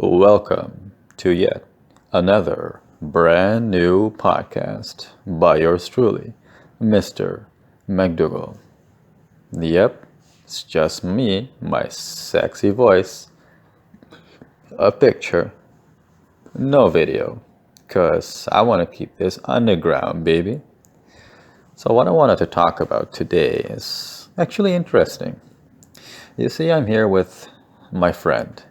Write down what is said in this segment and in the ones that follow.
Welcome to yet another brand new podcast by yours truly, Mr. McDougall. Yep, it's just me, my sexy voice, a picture, no video, because I want to keep this underground, baby. So, what I wanted to talk about today is actually interesting. You see, I'm here with my friend,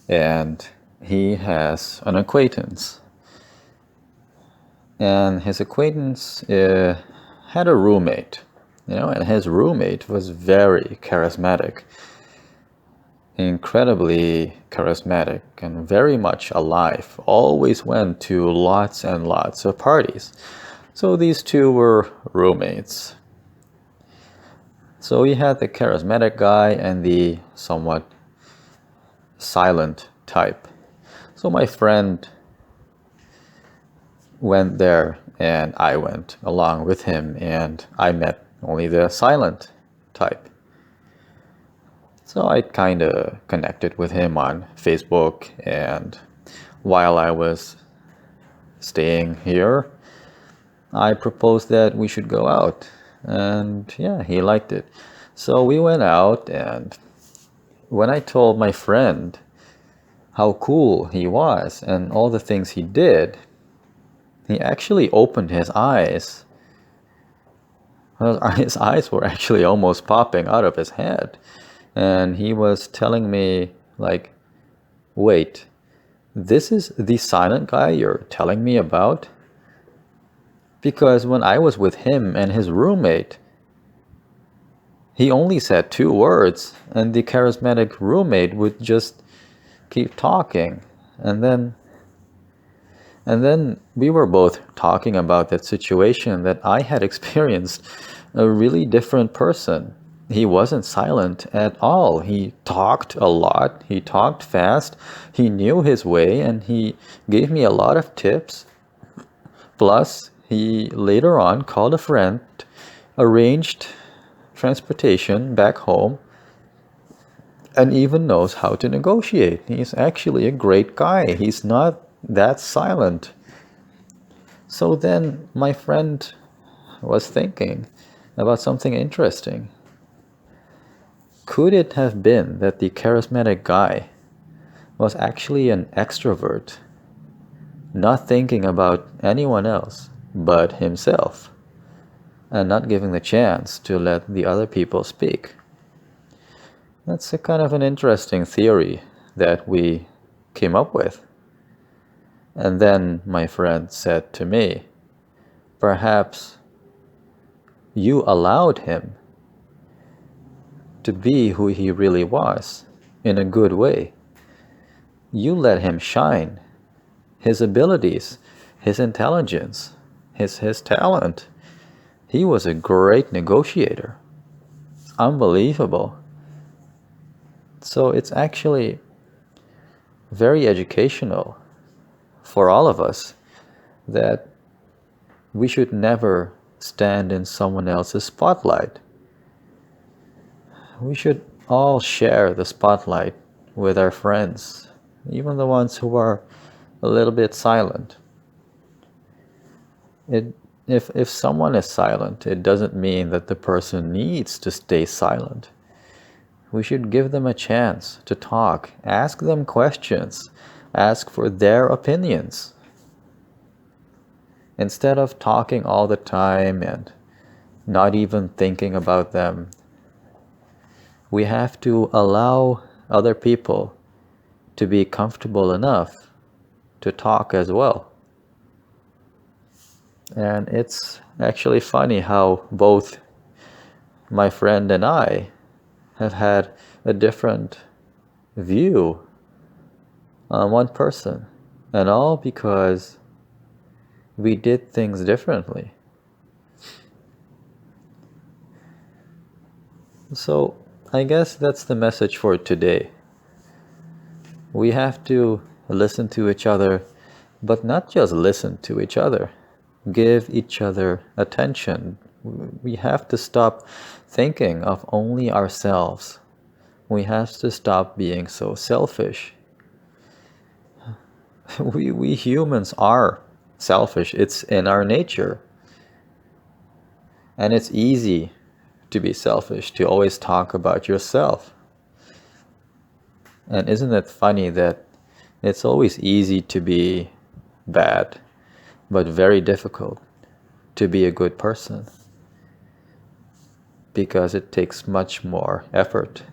and he has an acquaintance. And his acquaintance had a roommate, and his roommate was very charismatic, incredibly charismatic, and very much alive. Always went to lots and lots of parties. So these two were roommates. So we had the charismatic guy and the somewhat silent type. So my friend went there and I went along with him, and I met only the silent type. So I kind of connected with him on Facebook, and while I was staying here, I proposed that we should go out, and yeah, he liked it. So we went out, and when I told my friend how cool he was and all the things he did, he actually opened his eyes. His eyes were actually almost popping out of his head. And he was telling me, like, wait, this is the silent guy you're telling me about? Because when I was with him and his roommate, he only said two words, and the charismatic roommate would just keep talking. And then we were both talking about that situation that I had experienced a really different person. He wasn't silent at all. He talked a lot. He talked fast. He knew his way, and he gave me a lot of tips. Plus, he later on called a friend, arranged transportation back home, and even knows how to negotiate. He's actually a great guy. He's not that silent. So then my friend was thinking about something interesting. Could it have been that the charismatic guy was actually an extrovert, not thinking about anyone else but himself, and not giving the chance to let the other people speak? That's a kind of an interesting theory that we came up with. And then my friend said to me, perhaps you allowed him to be who he really was in a good way. You let him shine. His abilities, his intelligence, his talent. He was a great negotiator. It's unbelievable. So it's actually very educational for all of us that we should never stand in someone else's spotlight. We should all share the spotlight with our friends, even the ones who are a little bit silent. If someone is silent, it doesn't mean that the person needs to stay silent. We should give them a chance to talk, ask them questions, ask for their opinions. Instead of talking all the time and not even thinking about them, we have to allow other people to be comfortable enough to talk as well. And it's actually funny how both my friend and I have had a different view on one person, and all because we did things differently. So I guess that's the message for today. We have to listen to each other, but not just listen to each other. Give each other attention. We have to stop thinking of only ourselves. We have to stop being so selfish. We humans are selfish. It's in our nature. And it's easy to be selfish, to always talk about yourself. And isn't it funny that it's always easy to be bad, but very difficult to be a good person? Because it takes much more effort.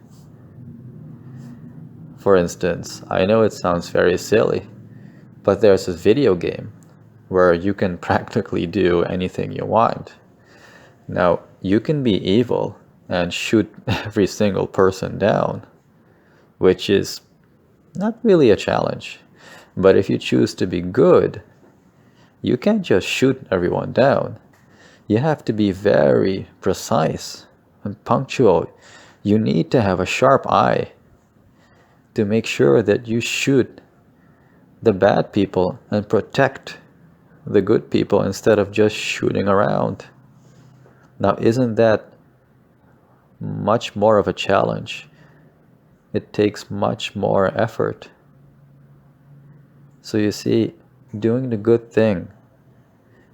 For instance, I know it sounds very silly, but there's a video game where you can practically do anything you want. Now, you can be evil and shoot every single person down, which is not really a challenge. But if you choose to be good, you can't just shoot everyone down. You have to be very precise and punctual. You need to have a sharp eye to make sure that you shoot the bad people and protect the good people instead of just shooting around. Now, isn't that much more of a challenge? It takes much more effort. So you see, doing the good thing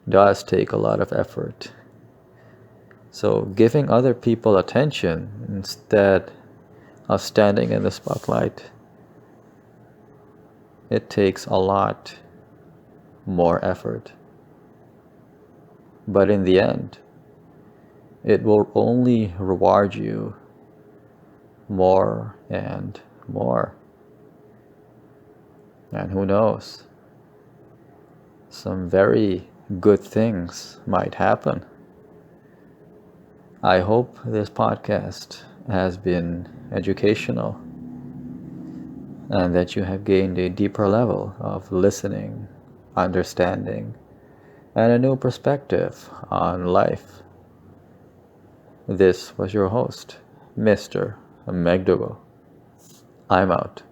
does take a lot of effort. So giving other people attention instead of standing in the spotlight, it takes a lot more effort. But in the end, it will only reward you more and more. And who knows, some very good things might happen. I hope this podcast has been educational and that you have gained a deeper level of listening, understanding, and a new perspective on life. This was your host, Mr. McDougall. I'm out.